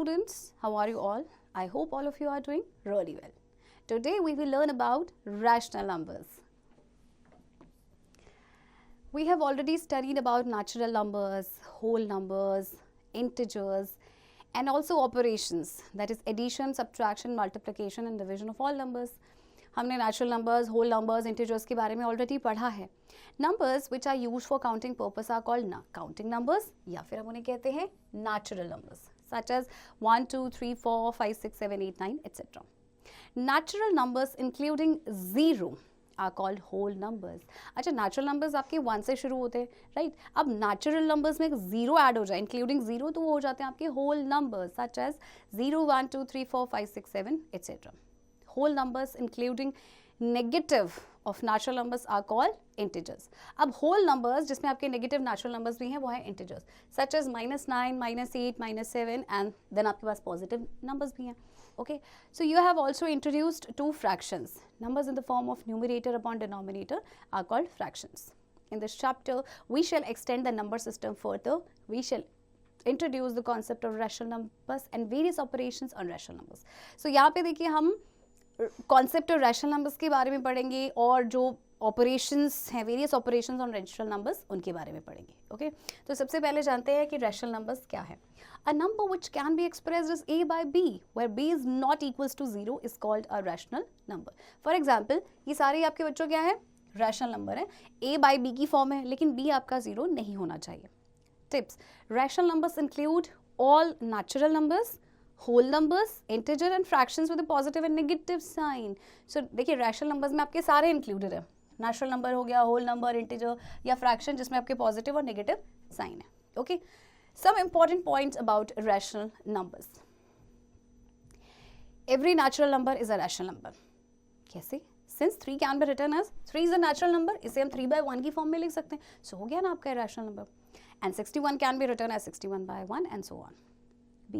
students, how are you all? I hope all of you are doing really well. Today we will learn about rational numbers. We have already studied about natural numbers, whole numbers, integers, and also operations, that is addition, subtraction, multiplication and division of all numbers. हमने natural numbers, whole numbers, integers के बारे में already पढ़ा है. Numbers which are used for counting purpose are called counting numbers या फिर हम उन्हें कहते हैं natural numbers such as 1, 2, 3, 4, 5, 6, 7, 8, 9 etc. Natural numbers including 0 are called whole numbers. अच्छा natural numbers आपके 1 से शुरू होते हैं right? अब natural numbers में 0 ऐड हो जाए including 0 तो वो हो जाते हैं आपके whole numbers such as 0, 1, 2, 3, 4, 5, 6, 7 etc. Whole numbers including negative of natural numbers are called integers. अब whole numbers जिसमें आपके negative natural numbers भी हैं वो है integers such as -9, -8, -7 and then आपके पास positive numbers भी हैं. Okay, so you have also introduced two fractions. Numbers in the form of numerator upon denominator are called fractions. In this chapter, we shall extend the number system further. We shall introduce the concept of rational numbers and various operations on rational numbers. So यहाँ पे देखिए हम concept of rational numbers के बारे में पढ़ेंगे और जो ऑपरेशंस हैं various operations on rational numbers उनके बारे में पढ़ेंगे. ओके तो सबसे पहले जानते हैं कि रैशनल नंबर्स क्या है. A number which can be expressed as a by b where b is not equals to 0 is called a rational number. For example ये सारे आपके बच्चों क्या है रैशनल नंबर है. a by b की फॉर्म है लेकिन b आपका 0 नहीं होना चाहिए. Tips. Rational numbers include all natural numbers, whole numbers, integer and fractions with a positive and negative sign. So देखिए rational numbers में आपके सारे included है. Natural number हो गया, whole number, integer या fraction जिसमें आपके positive और negative sign है. Okay. Some important points about rational numbers. Every natural number is a rational number. कैसे? Since 3 can be written as 3 is a natural number, इसे हम 3 by 1 की form में लिख सकते हैं. So हो गया ना आपका rational number. And 61 can be written as 61 by 1 and so on. B.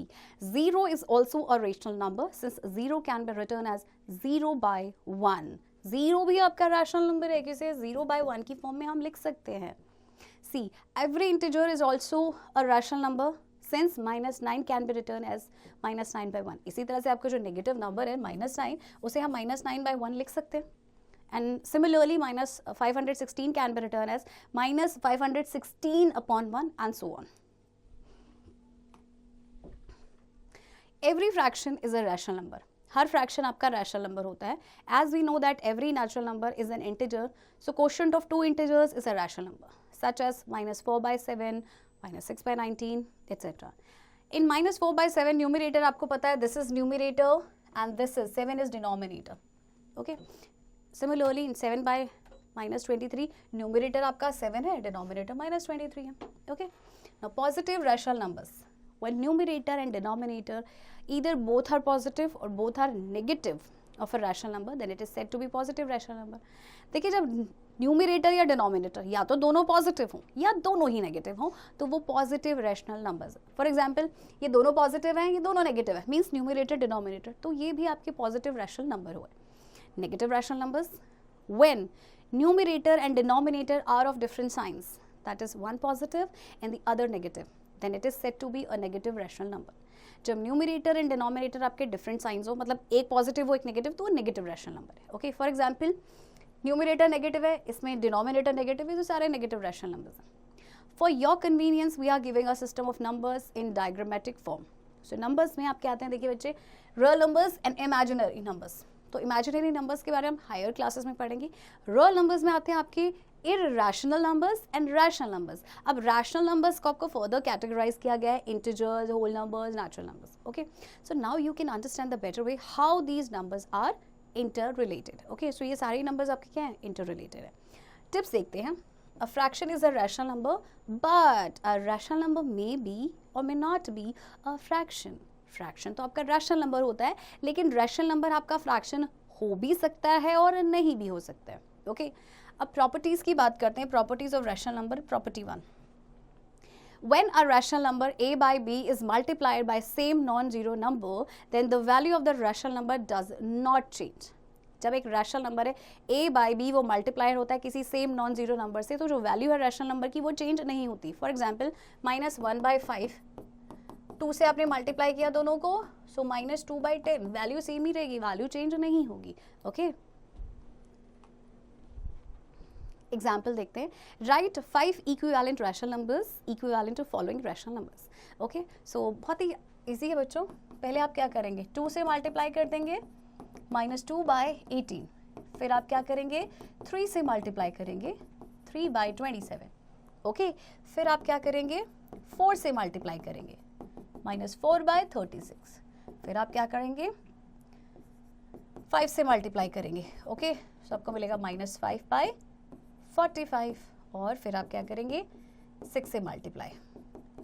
0 is also a rational number since 0 can be written as 0 by 1. 0 भी आपका rational number है किसे 0 by 1 की फॉर्म में हम लिख सकते हैं. C. Every integer is also a rational number since -9 can be written as -9 by 1. इसी तरह से आपका जो negative number है -9 उसे हम -9 by 1 लिख सकते हैं. And similarly -516 can be written as -516 upon 1 and so on. Every fraction is a rational number. Her fraction आपका rational number होता है. As we know that every natural number is an integer, so quotient of two integers is a rational number, such as -4 by 7, -6 by 19, etc. In -4 by 7 numerator आपको पता है this is numerator and this is 7 is denominator. Okay. Similarly in 7 by -23 numerator आपका 7 है, denominator -23 है. Okay. Now positive rational numbers. When numerator and denominator either both are positive or both are negative of a rational number, then it is said to be positive rational number. देखिए जब numerator या denominator या तो दोनों positive हों या दोनों ही negative हों तो वो positive rational numbers. For example ये दोनों पॉजिटिव हैं ये दोनों नेगेटिव है मींस न्यूमिरेटर डिनोमिनेटर तो ये भी आपके पॉजिटिव रैशनल नंबर हुए. Negative rational numbers when numerator and denominator are of different signs that is one positive and the other negative then it is said to be a negative rational number. जब numerator and denominator आपके different signs हो मतलब एक positive हो एक negative तो वो negative rational number है. Okay for example numerator negative है इसमें डिनोमिनेटर नेगेटिव है तो सारे नेगेटिव रैशनल नंबर्स हैं. For your convenience we are giving a system of numbers in diagrammatic form. So numbers में आपके आते हैं देखिए बच्चे real numbers and imaginary numbers. तो इमेजिनरी नंबर्स के बारे में हम हायर क्लासेस में पढ़ेंगे. रियल नंबर्स में आते हैं आपके irrational numbers and rational numbers. अब rational numbers को आपको further categorize किया गया है integers, whole numbers, natural numbers. Okay, so now you can understand the better way how these numbers are interrelated. Okay, so ये सारे numbers आपके क्या हैं interrelated है. Tips देखते हैं. A fraction is a rational number, but a rational number may be or may not be a fraction. Fraction तो आपका rational number होता है लेकिन rational number आपका fraction हो भी सकता है और नहीं भी हो सकता है. Okay. अब प्रॉपर्टीज की बात करते हैं. Properties of rational number. Property 1. When a rational number a by b is multiplied by same non-zero number, then the value of the rational number does not change. जब एक रैशनल नंबर है a by b वो multiplier होता है किसी same non zero number से तो जो वैल्यू है रैशनल नंबर की वो चेंज नहीं होती. फॉर एग्जाम्पल -1 by 5 2 से आपने मल्टीप्लाई किया दोनों को, सो -2/10, वैल्यू सेम ही रहेगी, वैल्यू चेंज नहीं होगी. ओके, एग्जाम्पल देखते हैं. Right 5 equivalent rational numbers equivalent to following rational numbers. Okay, so बहुत ही इजी है बच्चों. पहले आप क्या करेंगे, 2 से मल्टीप्लाई कर देंगे, -2/18. फिर आप क्या करेंगे, 3 से मल्टीप्लाई करेंगे, 3/27. ओके, फिर आप क्या करेंगे, 4 से मल्टीप्लाई करेंगे, -4/36. फिर आप क्या करेंगे, 5 से मल्टीप्लाई करेंगे. ओके, सो आपको मिलेगा -5/45. और फिर आप क्या करेंगे, 6 से मल्टीप्लाई,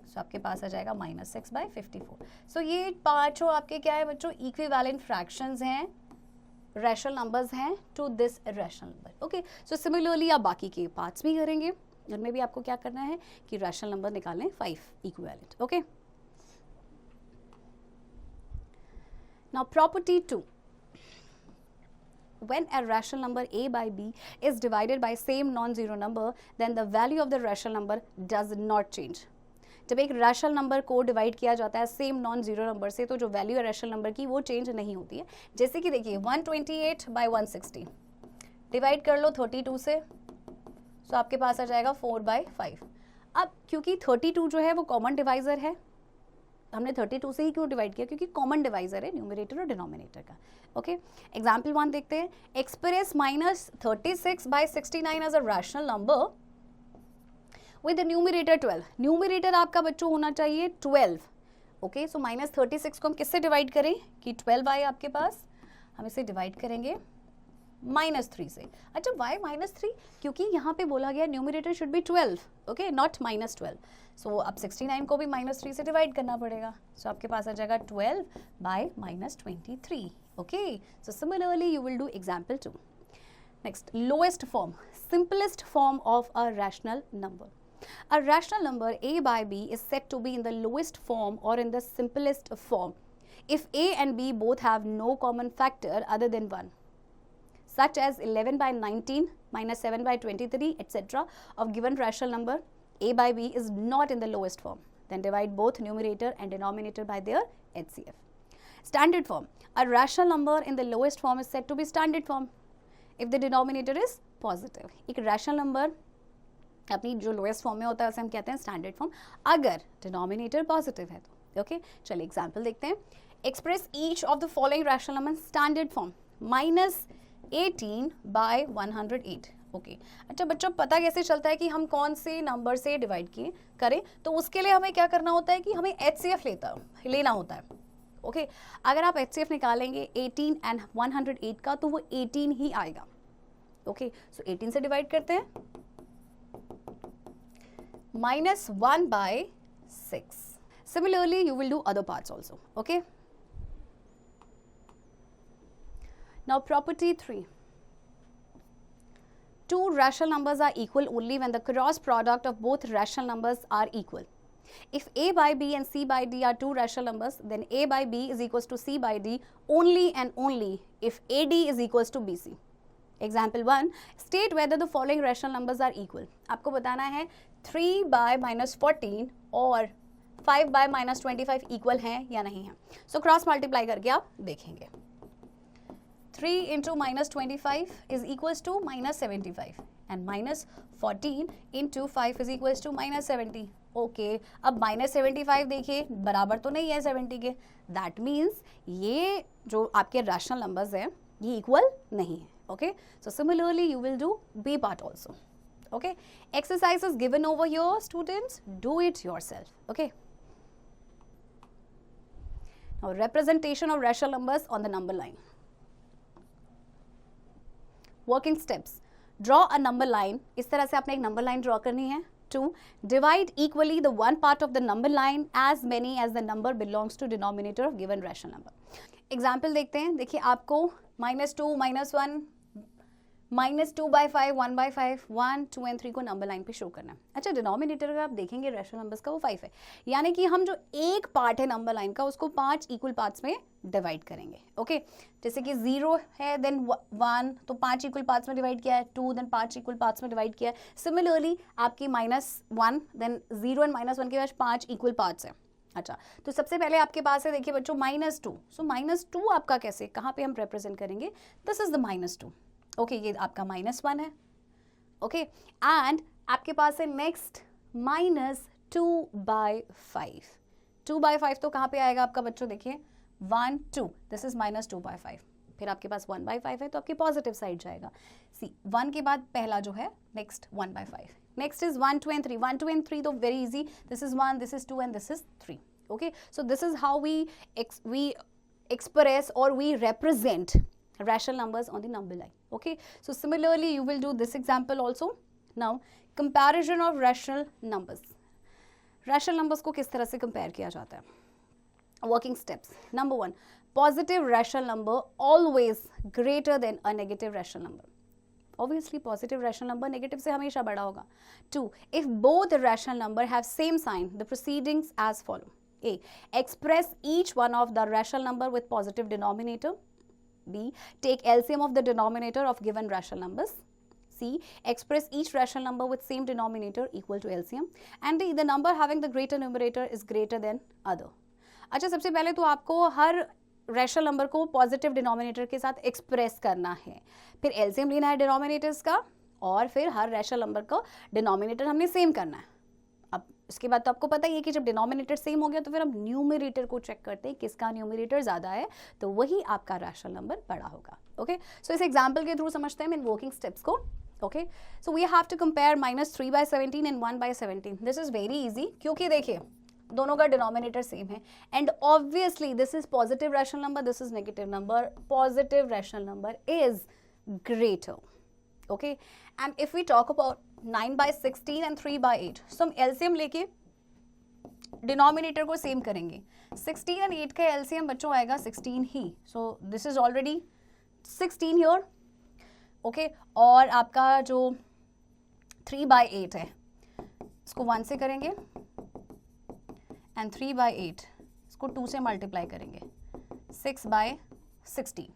सो आपके पास आ जाएगा -6/54. सो ये पांचों आपके क्या है बच्चों, इक्विवेलेंट फ्रैक्शंस हैं, रैशनल नंबर्स हैं to this rational number. Okay, so similarly आप बाकी के पार्ट्स भी करेंगे, उनमें भी आपको क्या करना है कि रैशनल नंबर निकालने 5 equivalent. Okay, now property 2. When a rational number a by b is divided by same non-zero number, then the value of the rational number does not change. जब एक रैशनल नंबर को divide किया जाता है same non zero number से, तो जो value है रैशनल नंबर की वो चेंज नहीं होती है. जैसे कि देखिए 128/160 डिवाइड कर लो 32 से, सो आपके पास आ जाएगा 4/5. अब क्योंकि 32 जो है वो कॉमन डिवाइजर है, हमने 32 से ही क्यों डिवाइड किया, क्योंकि कॉमन डिवाइजर है न्यूमरेटर और डिनोमिनेटर का. ओके, एग्जाम्पल 1 देखते हैं. Express -36/69 as a rational number with numerator 12. Numerator आपका बच्चों होना चाहिए 12. ओके, सो -36 को हम किससे डिवाइड करें कि 12 आए आपके पास, हम इसे डिवाइड करेंगे -3 से. अच्छा, वाई -3, क्योंकि यहाँ पे बोला गया numerator should be 12. Okay, not -12. सो अब 69 को भी -3 से डिवाइड करना पड़ेगा, सो आपके पास आ जाएगा 12/-23. Okay, so similarly you will do example 2. Next, lowest form, simplest form of a rational number. A rational number a by b is said to be in the lowest form or in the simplest form if a and b both have no common factor other than 1, such as 11/19 -7/23 etc. of given rational number. A by b is not in the lowest form. Then divide both numerator and denominator by their HCF. Standard form. A rational number in the lowest form is said to be standard form if the denominator is positive. एक rational number अपनी जो lowest form में होता है उसे हम कहते हैं स्टैंडर्ड फॉर्म, अगर डिनोमिनेटर पॉजिटिव है तो. ओके, चलिए एग्जांपल देखते हैं. Express each of the following rational number standard form, -18/108. Okay, अच्छा बच्चों, पता कैसे चलता है कि हम कौन से नंबर से डिवाइड किए करें, तो उसके लिए हमें क्या करना होता है कि हमें HCF लेना होता है. ओके, अगर आप HCF निकालेंगे 18 एंड 108 का, तो वो 18 ही आएगा. ओके, सो 18 से डिवाइड करते हैं, -1/6. Similarly, you will do other parts also. Okay. Now, property 3. Two rational numbers are equal only when the cross product of both rational numbers are equal. If a by b and c by d are two rational numbers, then a by b is equals to c by d only and only if ad is equals to bc. Example 1, state whether the following rational numbers are equal. आपको बताना है 3/-14 और 5/-25 equal हैं या नहीं हैं. So cross multiply करके आप देखेंगे. 3 into -25 is equals to -75 and -14 into 5 is equals to -70. Okay, अब -75 देखिए बराबर तो नहीं है 70 के. दैट मीन्स ये जो आपके रैशनल नंबर्स हैं ये इक्वल नहीं है. Okay, so similarly you will do B part also. Okay, exercise is given over here, students, do it yourself. Okay, now representation of rational numbers on the number line. Working steps, draw a number line. इस तरह से आपने एक number line draw करनी है. 2, divide equally the one part of the number line as many as the number belongs to denominator of given rational number. Example देखते हैं. देखिए आपको -2, -1, -2/5, 1/5, 1, 2 and 3 को नंबर लाइन पे शो करना है. अच्छा, डिनोमिनेटर का आप देखेंगे रैशनल नंबर्स का वो 5 है, यानी कि हम जो एक पार्ट है नंबर लाइन का उसको 5 इक्वल पार्ट्स में डिवाइड करेंगे. ओके, जैसे कि 0 है देन 1 तो 5 इक्वल पार्ट्स में डिवाइड किया है, 2 देन 5 इक्वल पार्ट्स में डिवाइड किया है. सिमिलरली आपकी -1 देन 0 एंड -1 के बाद 5 इक्वल पार्ट्स हैं. अच्छा, तो सबसे पहले आपके पास है, देखिए बच्चों, -2। सो -2 आपका कैसे, कहाँ पे हम रिप्रेजेंट करेंगे, दिस इज द -2। ओके, ये आपका -1 है। ओके, एंड आपके पास है नेक्स्ट -2/5। 2/5 तो कहाँ पे आएगा आपका बच्चों, देखिए 1 2, दिस इज -2/5। फिर आपके पास 1/5 है तो आपकी पॉजिटिव साइड जाएगा। सी 1 के बाद पहला जो है next 1/5। Next is 1 2 and 3। 1 2 and 3 तो very easy, this is 1, this is 2 and this is 3। Okay, so this is how we express or we represent rational numbers on the number line. Okay, so similarly you will do this example also. Now comparison of rational numbers. Rational numbers को किस तरह से compare किया जाता है? Working steps. Number 1, positive rational number always greater than a negative rational number. Obviously positive rational number negative से हमेशा बड़ा होगा. 2, if both rational number have same sign, the proceedings as follow. A, express each one of the rational number with positive denominator. B, take LCM of the denominator of given rational numbers. C, express each rational number with same denominator equal to LCM. And D, the number having the greater numerator is greater than other. अच्छा, सबसे पहले तो आपको हर rational number को positive denominator के साथ express करना है, फिर एलसीएम लेना है डिनोमिनेटर्स का, और फिर हर रैशनल नंबर का डिनोमिनेटर हमने सेम करना है। अब इसके बाद तो आपको पता ही है कि जब डिनोमिनेटर सेम हो गया तो फिर हम न्यूमरेटर को चेक करते हैं, किसका न्यूमरेटर ज़्यादा है, तो वही आपका रैशनल नंबर बड़ा होगा। ओके, सो इस एग्जाम्पल के थ्रू समझते हैं इन वर्किंग स्टेप्स को। Okay, so we have to compare -3/17 and 1/17। This is very easy, क्योंकि देखिए दोनों का डिनोमिनेटर सेम है, and obviously this is positive rational number, this is negative number, positive rational number is greater. Okay, and if we talk about 9/16 and 3/8, so हम LCM लेके denominator को same करेंगे। 16 and 8 का एलसीएम बच्चों आएगा 16 ही, so this is already 16 here. Okay, और आपका जो 3/8 है इसको 1 से करेंगे, एंड 3/8 इसको 2 से मल्टीप्लाई करेंगे, 6/16।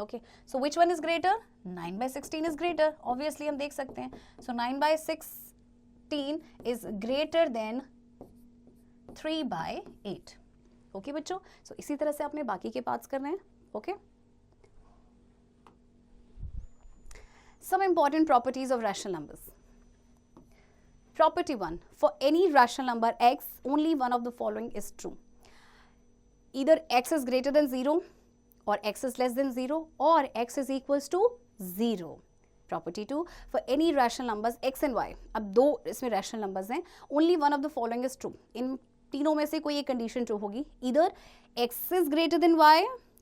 Okay, so which one is greater, 9/16 is greater, obviously हम देख सकते हैं। सो 9/16 इज ग्रेटर देन 3/8। ओके बच्चों, सो इसी तरह से आपने बाकी के पार्ट्स करने हैं। Okay, some important properties of rational numbers. Property 1, for any rational number x, only one of the following is true. Either x is greater than 0, or x is less than 0, or x is equals to 0. Property 2, for any rational numbers x and y, अब दो इसमें rational numbers हैं, only one of the following is true. इन तीनों में से कोई एक condition true होगी, either x is greater than y,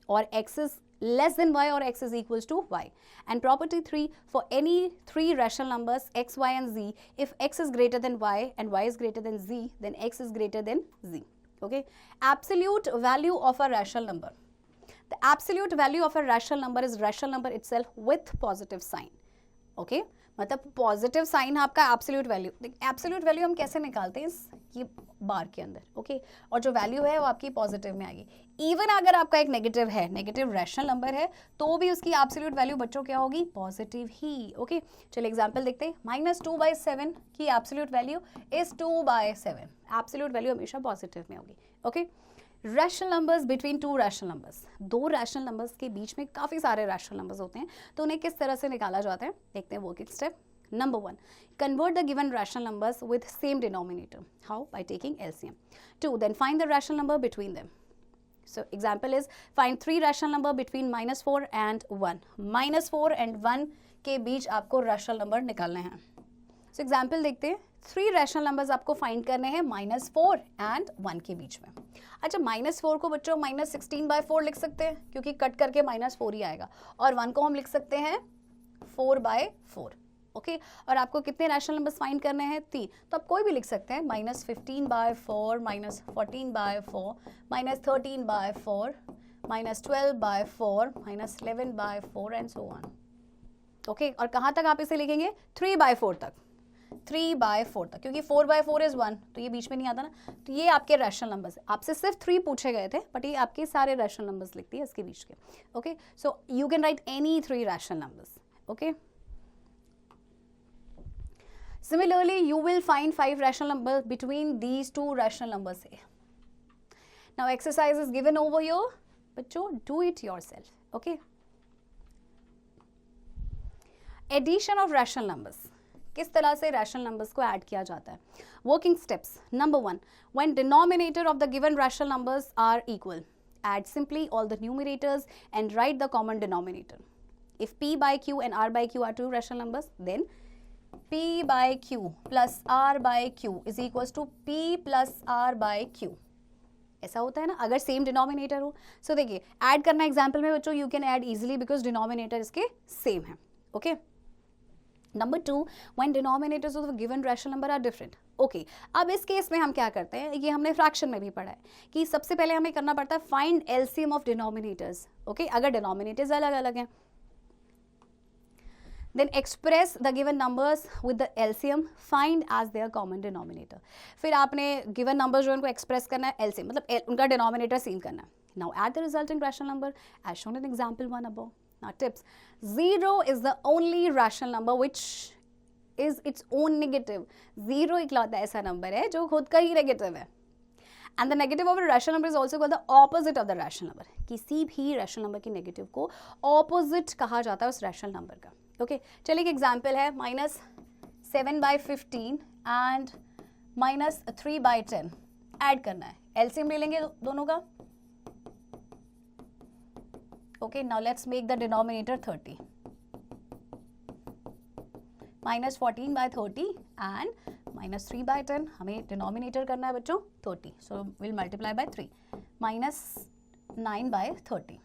or x is less than y, or x is equals to y. And property 3, for any three rational numbers x, y and z, if x is greater than y and y is greater than z, then x is greater than z. Okay, absolute value of a rational number. The absolute value of a rational number is rational number itself with positive sign. Okay, मतलब positive sign है आपका absolute value. Absolute value हम कैसे निकालते हैं, ये बार के अंदर। ओके, और जो वैल्यू है वो आपकी पॉजिटिव में आएगी। इवन अगर आपका एक नेगेटिव है, नेगेटिव रैशनल नंबर है, तो भी उसकी एब्सोल्यूट वैल्यू बच्चों क्या होगी, पॉजिटिव ही। ओके, चलिए एग्जांपल देखते हैं। -2/7 की absolute value is 2/7, absolute value हमेशा पॉजिटिव में होगी। Okay, rational numbers between two rational numbers, दो रैशनल नंबर्स के बीच में काफ़ी सारे रैशनल नंबर्स होते हैं, तो उन्हें किस तरह से निकाला जाता है देखते हैं। Working step number 1, convert the given rational numbers with same denominator. How? By taking LCM. 2, then find the rational number between them. So example is, find three rational number between -4 and 1. -4 and 1 के बीच आपको rational number निकालने हैं। So example देखते हैं। 3 rational numbers आपको find करने हैं -4 and 1 के बीच में। अच्छा, -4 को बच्चों -16/4 लिख सकते हैं, क्योंकि कट करके -4 ही आएगा, और 1 को हम लिख सकते हैं 4/4। ओके, और आपको कितने रैशनल नंबर्स फाइंड करने हैं, 3, तो आप कोई भी लिख सकते हैं, -15/4, -14/4, -13/4, -12/4, -11/4 एंड सो ऑन। ओके, और कहाँ तक आप इसे लिखेंगे, 3/4 तक, 3/4 तक, क्योंकि 4/4 इज 1, तो ये बीच में नहीं आता ना। तो ये आपके रैशनल नंबर्स, आपसे सिर्फ 3 पूछे गए थे, बट ये आपके सारे रैशनल नंबर्स लिखती है इसके बीच के। Okay, so you can write any 3 rational numbers. Okay, similarly you will find 5 rational numbers between these two rational numbers here. Now exercise is given over your बच्चों, do it yourself. Okay, addition of rational numbers. किस तरह से rational numbers को add किया जाता है. Working steps. Number 1, when denominator of the given rational numbers are equal, add simply all the numerators and write the common denominator. If P by Q and R by Q are two rational numbers, then P by Q plus R by Q is equals to P plus R by Q. ऐसा होता है ना अगर same denominator हो. सो देखिए add करना example में बच्चों you can add easily because denominator इसके सेम है. Okay, number 2, when denominators of the given rational number are different. Okay, अब इस केस में हम क्या करते हैं, ये हमने फ्रैक्शन में भी पढ़ा है कि सबसे पहले हमें करना पड़ता है find LCM of denominators. Okay, अगर डिनोमिनेटर्स अलग अलग हैं, then express the given numbers with the LCM, find as their common denominator. फिर आपने given numbers जो उनको express करना है LCM मतलब उनका denominator सेम करना है. Now add the resulting rational number as shown in example 1 above. Now tips. 0 is the only rational number which is its own negative. 0 इकलौता ऐसा number है जो खुद का ही negative है. And the negative of a rational number is also called the opposite of the rational number. किसी भी rational number की negative को opposite कहा जाता है उस rational number का. ओके, चलिए एक एग्जाम्पल है -7/15 एंड -3/10 ऐड करना है. एलसीएम ले लेंगे दोनों का. Okay, now let's make the denominator 30. -14/30 and -3/10 हमें डिनोमिनेटर करना है बच्चों 30. So will multiply by 3 -9/30.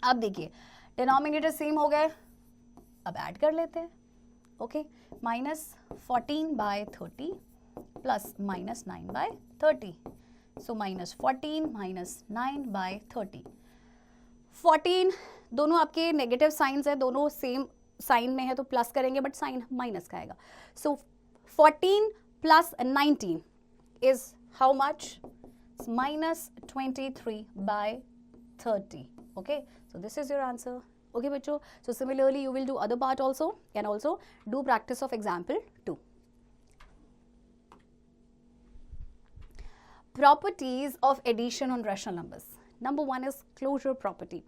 अब देखिए डिनोमिनेटर सेम हो गए, अब ऐड कर लेते हैं. Okay, -14/30 plus -9/30. सो -14 -9/30. 14 दोनों आपके नेगेटिव साइंस है, दोनों सेम साइन में है तो प्लस करेंगे बट साइन माइनस का आएगा. सो 14 plus 19 is how much? -23/30. Okay, so this is your answer. Okay बच्चों, so similarly you will do other part also and also do practice of example 2. Properties of addition on rational numbers. Number 1 is closure property.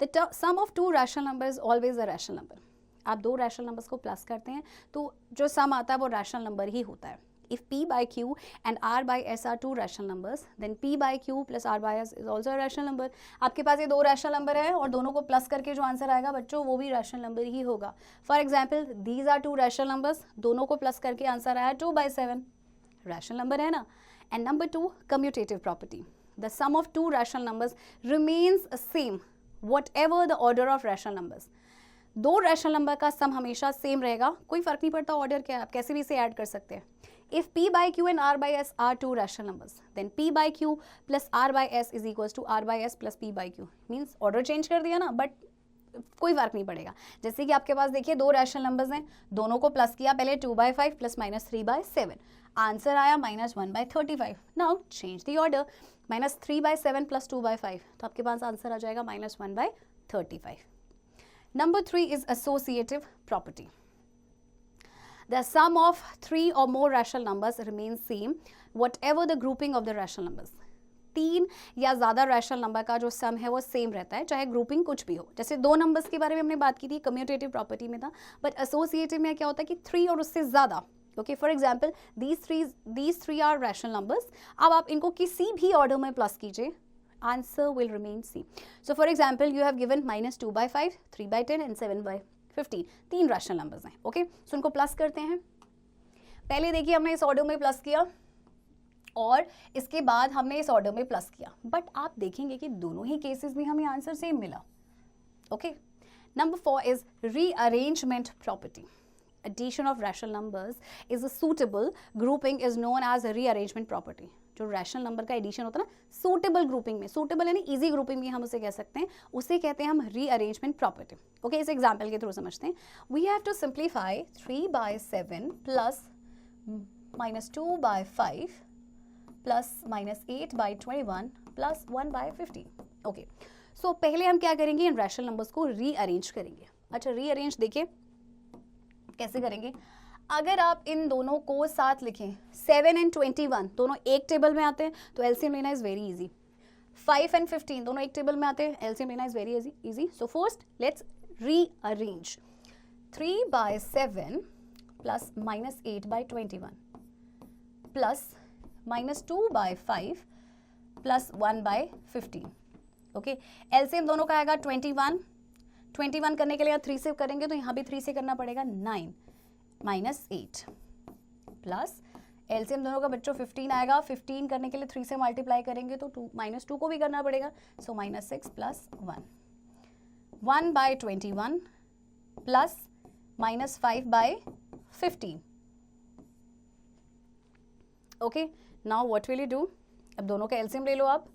The sum of two rational numbers is always a rational number. आप दो rational numbers को plus करते हैं तो जो sum आता है वो rational number ही होता है. If P by Q and R by S are two rational numbers, then P by Q plus R by S is also a rational number. आपके पास ये दो rational number है और दोनों को plus करके जो आंसर आएगा बच्चों वो भी rational number ही होगा. For example, these are two rational numbers, दोनों को plus करके आंसर आया 2/7, rational number है ना. And number 2, commutative property. The sum of two rational numbers remains same whatever the order of rational numbers. दो rational number का sum हमेशा same रहेगा, कोई फर्क नहीं पड़ता order क्या है, आप कैसे भी इसे add कर सकते हैं. If P by Q and R by S are two rational numbers, then P by Q plus R by S is equals to R by S plus P by Q. Means order change कर दिया ना, but कोई फर्क नहीं पड़ेगा. जैसे कि आपके पास देखिए दो rational numbers हैं, दोनों को प्लस किया, पहले 2/5 plus -3/7, आंसर आया -1/35. Now change the order, -3/7 plus 2/5, तो आपके पास आंसर आ जाएगा -1/35. Number 3 is associative property. The sum of three or more rational numbers remains same whatever the grouping of the rational numbers. 3 या ज़्यादा rational number का जो sum है वो same रहता है चाहे grouping कुछ भी हो. जैसे दो numbers के बारे में हमने बात की थी, commutative property में था, but associative में क्या होता है कि 3 और उससे ज़्यादा. Okay, for example, these three are rational numbers. अब आप इनको किसी भी order में plus कीजिए, answer will remain same. So for example, you have given -2/5, 3/10 and 7/15. 3 rational numbers हैं. ओके, सो उनको प्लस करते हैं. पहले देखिए हमने इस ऑर्डर में प्लस किया और इसके बाद हमने इस ऑर्डर में प्लस किया, बट आप देखेंगे कि दोनों ही केसेस में हमें आंसर सेम मिला. Okay, number 4 is rearrangement property. Addition of rational numbers is a suitable grouping is known as a rearrangement property. जो रैशनल नंबर का एडिशन होता है ना सूटेबल ग्रुपिंग में, सूटेबल यानी इजी ग्रुपिंग में हम उसे कह सकते हैं, उसे कहते हैं हम रीअरेंजमेंट प्रॉपर्टी. ओके, इस एग्जांपल के थ्रू समझते हैं. We have to simplify 3/7 plus -2/5 plus -8/21 plus 1/15. Okay, so पहले हम क्या करेंगे, इन रैशनल नंबर्स को रीअरेंज करेंगे. अच्छा, रीअरेंज देखिए कैसे करेंगे. अगर आप इन दोनों को साथ लिखें, 7 एंड 21 दोनों एक टेबल में आते हैं तो एलसीएम लेना इज वेरी इजी. 5 एंड 15 दोनों एक टेबल में आते हैं, एलसीएम लेना is very easy. So first let's rearrange. 3/7 plus -8/21 plus -2/5 plus 1/15. Okay, LCM दोनों का आएगा 21. 21 करने के लिए 3 से करेंगे तो यहाँ भी 3 से करना पड़ेगा. 9 -8 प्लस एलसीएम दोनों का बच्चों 15 आएगा. 15 करने के लिए 3 से मल्टीप्लाई करेंगे तो -2 को भी करना पड़ेगा. सो -6 plus 1. 1/21 plus -5/15. Okay, now what will you do? अब दोनों का एलसीएम ले लो आप.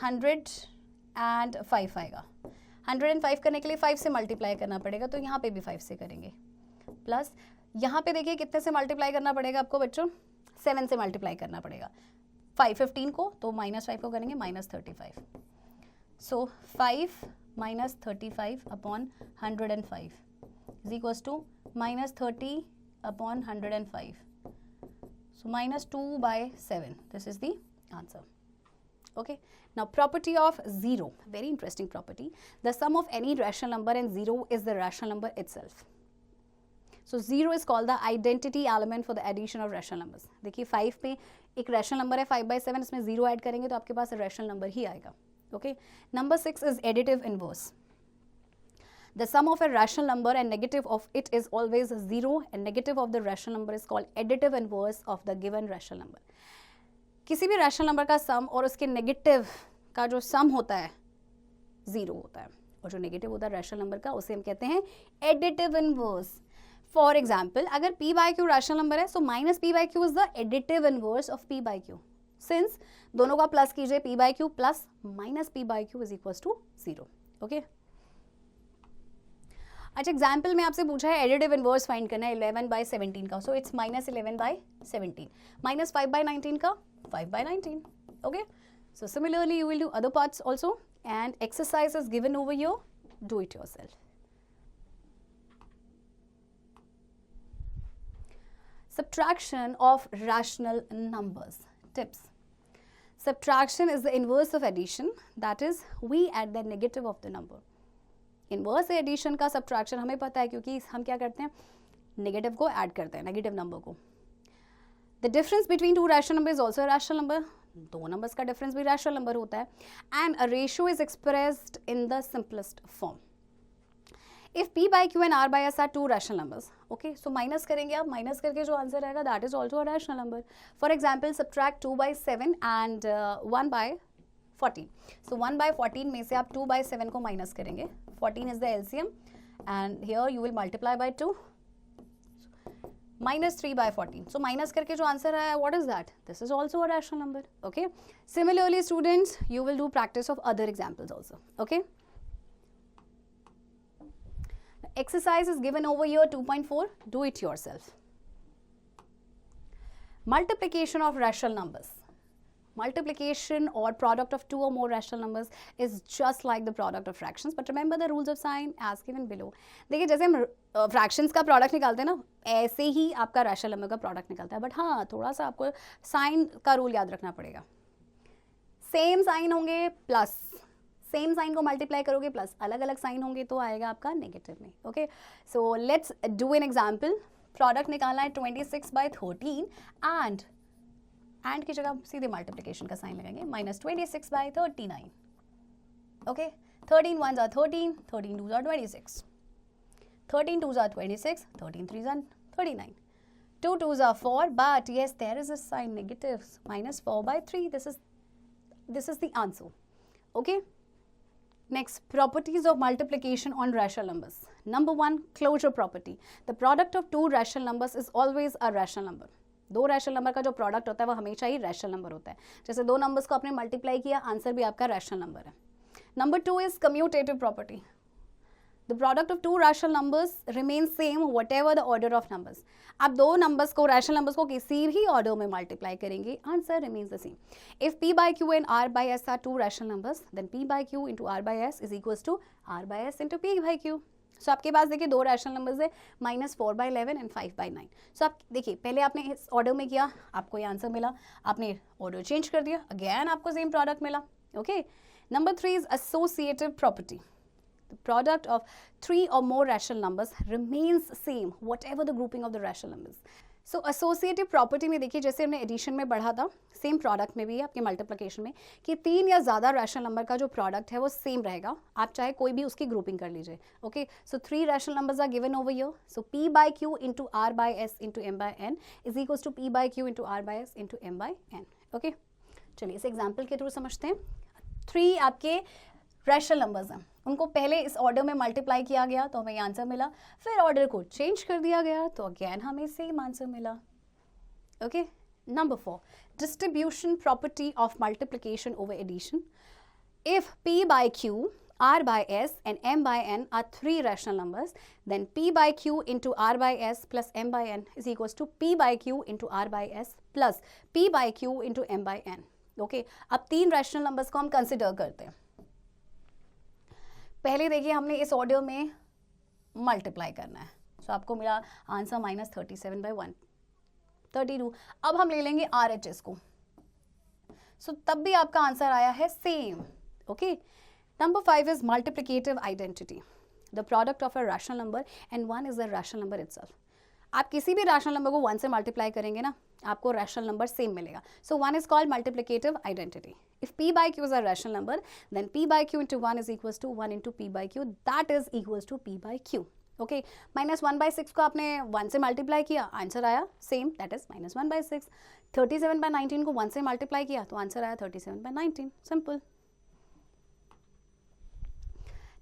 105 आएगा. 105 करने के लिए 5 से मल्टीप्लाई करना पड़ेगा तो यहाँ पे भी 5 से करेंगे. प्लस यहाँ पे देखिए कितने से मल्टीप्लाई करना पड़ेगा आपको बच्चों? 7 से मल्टीप्लाई करना पड़ेगा. 15 को तो -5 को करेंगे -35. So 5 - 35 upon 105 is equals to -30 upon 105. So -2/7. This is the answer. Okay. Now property of 0. Very interesting property. The sum of any rational number and 0 is the rational number itself. So 0 is called the identity element for the addition of rational numbers. देखिए 5 पे एक rational number है 5/7, इसमें 0 add करेंगे तो आपके पास rational number ही आएगा. Okay. Number 6 is additive inverse. The sum of a rational number and negative of it is always 0 and negative of the rational number is called additive inverse of the given rational number. किसी भी rational number का sum और उसके negative का जो sum होता है 0 होता है और जो negative होता है rational number का उसे हम कहते हैं additive inverse. For example, अगर p by q rational number है so minus p by q is the additive inverse of p by q. Since दोनों का plus कीजिए p by q plus minus p by q is equals to 0. Okay. अच्छा, example में आपसे पूछा है additive inverse find करना है 11/17 का. So it's -11/17. -5/19 का 5/19. Okay, so similarly you will do other parts also and exercise is given over your. Do it yourself. Subtraction of rational numbers. Tips. Subtraction is the inverse of addition. That is, we add the negative of the number. Inverse addition का subtraction हमें पता है क्योंकि हम क्या करते हैं, negative को ऐड करते हैं, नेगेटिव नंबर को. The difference between two rational number is also rational number. दो नंबर्स का डिफरेंस भी रैशनल नंबर होता है. And a ratio is expressed in the simplest form. If p by q and r by s are two rational numbers, okay, so minus करेंगे आप, minus करके जो answer आएगा that is also a rational number. For example subtract 2/7 and 1/14. So 1/14 में से आप 2/7 को minus करेंगे. 14 is the LCM and here you will multiply by 2. -3/14. So minus करके जो आंसर आया, what is that? This is also a rational number. Okay. Similarly, students, you will do practice of other examples also. Okay. Exercise is given over here 2.4. Do it yourself. Multiplication of rational numbers. Multiplication or product of two or more rational numbers is just like the product of fractions, but remember the rules of sign as given below. देखिए जैसे हम fractions का product निकालते हैं ना, ऐसे ही आपका rational number का product निकलता है. बट हाँ, थोड़ा सा आपको साइन का रूल याद रखना पड़ेगा. सेम साइन होंगे प्लस, सेम साइन को मल्टीप्लाई करोगे प्लस, अलग अलग साइन होंगे तो आएगा आपका नेगेटिव में. Okay, so let's do an example. Product निकालना है 26/13 एंड की जगह सीधे मल्टीप्लिकेशन का साइन लगाएंगे. -26/39. Okay, 13 1s are 13, 13 2s are 26, 13 2s are 26, 13 3s are 39, 2 2s are 4, but yes, there is a sign negative, -4/3. This is the answer. Okay. Next, properties of multiplication on rational numbers. Number 1, closure property. The product of two rational numbers is always a rational number. दो rational number का जो product होता है वो हमेशा ही rational number होता है. जैसे दो नंबर्स को आपने मल्टीप्लाई किया, आंसर भी आपका रैशनल नंबर है. Number 2 is commutative property. The product of to rational numbers remain same what ever the order of numbers. आप दो नंबर्स को, रैशनल नंबर्स को किसी भी ऑर्डर में मल्टीप्लाई करेंगे, answer remains the same. If p by q and r by s are two rational numbers, then p by q into r by s is equals to r by s into p by q. सो आपके पास देखिए दो rational numbers है, -4/11 and 5/9. सो आप देखिए पहले आपने इस order में किया, आपको ये आंसर मिला, आपने ऑर्डर चेंज कर दिया, अगेन आपको सेम प्रोडक्ट मिला. Okay. Number 3 is associative property. The product of 3 or more rational numbers remains same whatever the grouping of the rational numbers. So associative property में देखिए जैसे हमने एडिशन में पढ़ा था, सेम प्रोडक्ट में भी है आपके मल्टीप्लिकेशन में, कि 3 या ज़्यादा रैशनल नंबर का जो प्रोडक्ट है वो सेम रहेगा, आप चाहे कोई भी उसकी ग्रुपिंग कर लीजिए. Okay. So 3 rational numbers are given over here. So p by q into r by s into m by n is equals to p by q into r by s into m by n. Okay. चलिए इसे example के through समझते हैं. 3 आपके rational numbers हैं, उनको पहले इस ऑर्डर में मल्टीप्लाई किया गया तो हमें आंसर मिला, फिर ऑर्डर को चेंज कर दिया गया तो अगेन हमें सेम आंसर मिला. Okay. Number 4, distribution property of multiplication over addition. If p by q, r by s and m by n are 3 rational numbers, then p by q into r by s plus m by n is equals to p by q into r by s plus p by q into m by n. Okay. अब 3 rational numbers को हम consider करते हैं. पहले देखिए हमने इस order में मल्टीप्लाई करना है, सो आपको मिला आंसर -37/1, 32. अब हम ले लेंगे RHS को, सो तब भी आपका आंसर आया है same. Okay. Number 5 is multiplicative identity. The product of a rational number and 1 is a rational number itself. आप किसी भी रैशनल नंबर को 1 से मल्टीप्लाई करेंगे ना, आपको रैशनल नंबर सेम मिलेगा. सो 1 is called multiplicative identity. If p by q is a rational number, then p by q into 1 is equals to 1 into p by q, that is equals to p by q. Okay. -1/6 को आपने 1 से multiply किया, answer आया same, that is -1/6. 37/19 को 1 से multiply किया तो answer आया 37/19. Simple.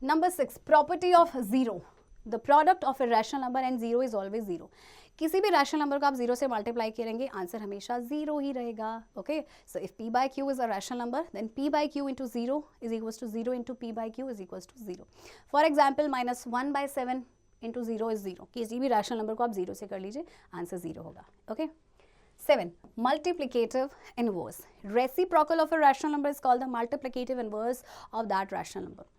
Number 6, property of 0. The product of a rational number and 0 is always 0. किसी भी रैशनल नंबर को आप 0 से मल्टीप्लाई करेंगे, आंसर हमेशा 0 ही रहेगा. Okay. So if p by q is a rational number, then p by q into 0 is equals to 0 into p by q is equals to 0. For example -1/7 into 0 is 0. किसी भी rational number को आप 0 से कर लीजिए, answer 0 होगा. Okay. 7, multiplicative inverse. Reciprocal of a rational number is called the multiplicative inverse of that rational number.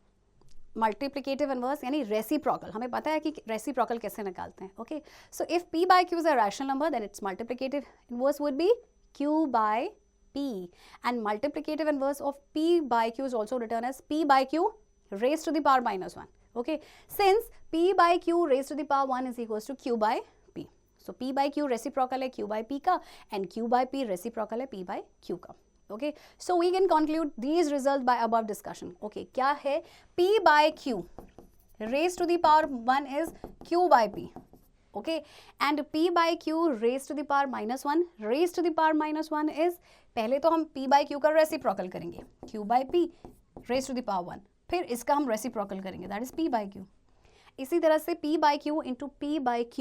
Multiplicative inverse यानी reciprocal, हमें पता है कि रेसिप्रोकल कैसे निकालते हैं. Okay. So if p by q is a rational number, then its multiplicative inverse would be q by p, and multiplicative inverse of p by q is also written as p by q raised to the power -1. okay, since p by q raised to the power 1 is equals to q by p, so p by q reciprocal है q by p का, and q by p reciprocal है p by q का. Okay, so we can conclude these results by above discussion. Okay, क्या है p by q raised to the power 1 is q by p. Okay, and p by q raised to the power -1 raised to the power -1 is, पहले तो हम p by q का reciprocal करेंगे, q by p raised to the power 1, फिर इसका हम reciprocal करेंगे, that is p by q. इसी तरह से p by q into p by q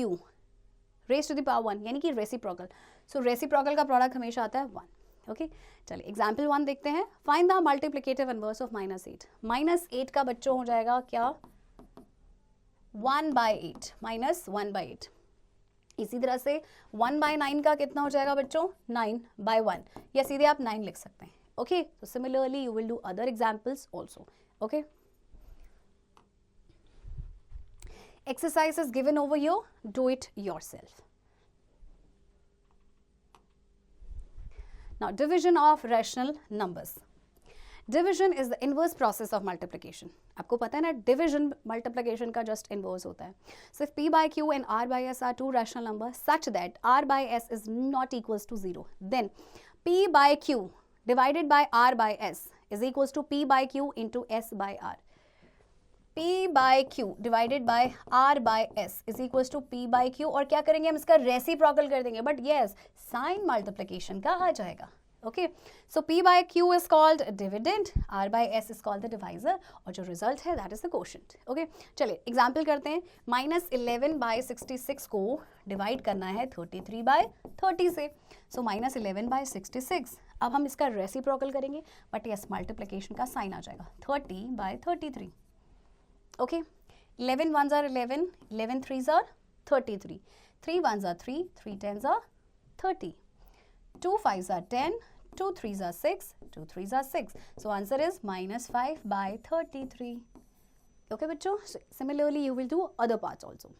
raised to the power 1 यानी कि रेसिप्रोकल. सो रेसिप्रोकल का प्रोडक्ट हमेशा आता है 1. ओके. चलिए एग्जाम्पल 1 देखते हैं. Find the multiplicative inverse of -8. -8 का बच्चों हो जाएगा क्या, 1/8, -1/8. इसी तरह से 1/9 का कितना हो जाएगा बच्चों, 9/1, या सीधे आप 9 लिख सकते हैं. ओके. तो similarly you will do other examples also. Okay. Exercise is given over here, do it yourself. Now, division of rational numbers. Division is the inverse process of multiplication. आपको पता है ना, division multiplication का just inverse होता है. So, if p by q and r by s are two rational numbers such that r by s is not equals to 0, then p by q divided by r by s is equals to p by q into s by r. p by q divided by r by s is equals to p by q, और क्या करेंगे हम, इसका reciprocal कर देंगे, but yes sign multiplication का आ जाएगा. Okay. So p by q is called dividend, r by s is called the divisor, और जो रिजल्ट है that is the quotient. Okay. चलिए एग्जाम्पल करते हैं. -11/66 को डिवाइड करना है 33/30 से. सो -11/66. अब हम इसका रेसिप्रोकल करेंगे, बट यस मल्टीप्लिकेशन का साइन आ जाएगा, 30/33. Okay, 11 ones are 11, 11 threes are 33, 3 ones are 3, 3 tens are 30, 2 fives are 10, 2 threes are 6, 2 threes are 6. So answer is -5/33. Okay बच्चों, similarly you will do other parts also.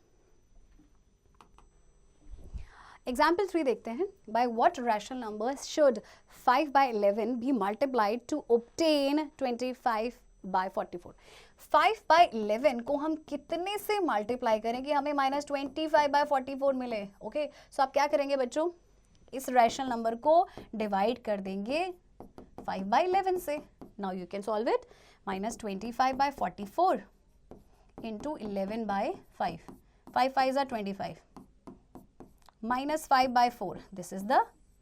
Example 3 देखते हैं. By what rational number should 5 by 11 be multiplied to obtain 25 by 44. 5 by 11 को हम कितने से multiply करें कि हमें -25 by 44 मिले. ओके, सो आप क्या करेंगे बच्चों, इस रैशनल नंबर को डिवाइड कर देंगे 5 by 11 से. Now you can solve it. -25 by 44 into 11 by 5. 5 5s are 25. -5 by 4. This is the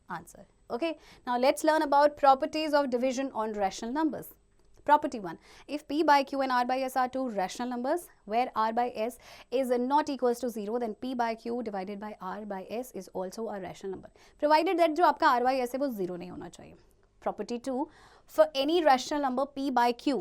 answer. Okay. Now let's learn about properties of division on rational numbers. Property 1. If P by Q and R by S are two rational numbers where R by S is not equals to 0, then P by Q divided by R by S is also a rational number. Provided that जो आपका R by S है वो 0 नहीं होना चाहिए. Property 2. For any rational number P by Q,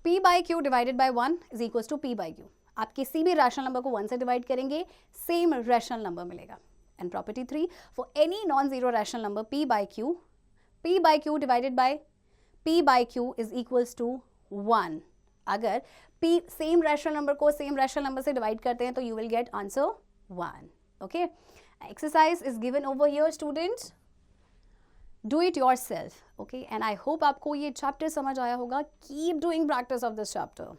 P by Q divided by 1 is equals to P by Q. आप किसी भी रैशनल नंबर को 1 से डिवाइड करेंगे, सेम रैशनल नंबर मिलेगा. And property 3, for any non zero rational number P by Q divided by P by Q is equals to 1. अगर P same rational number को same rational number से divide करते हैं तो you will get answer 1. Okay, exercise is given over here students. Do it yourself. Okay, and I hope आपको ये chapter समझ आया होगा. Keep doing practice of this chapter.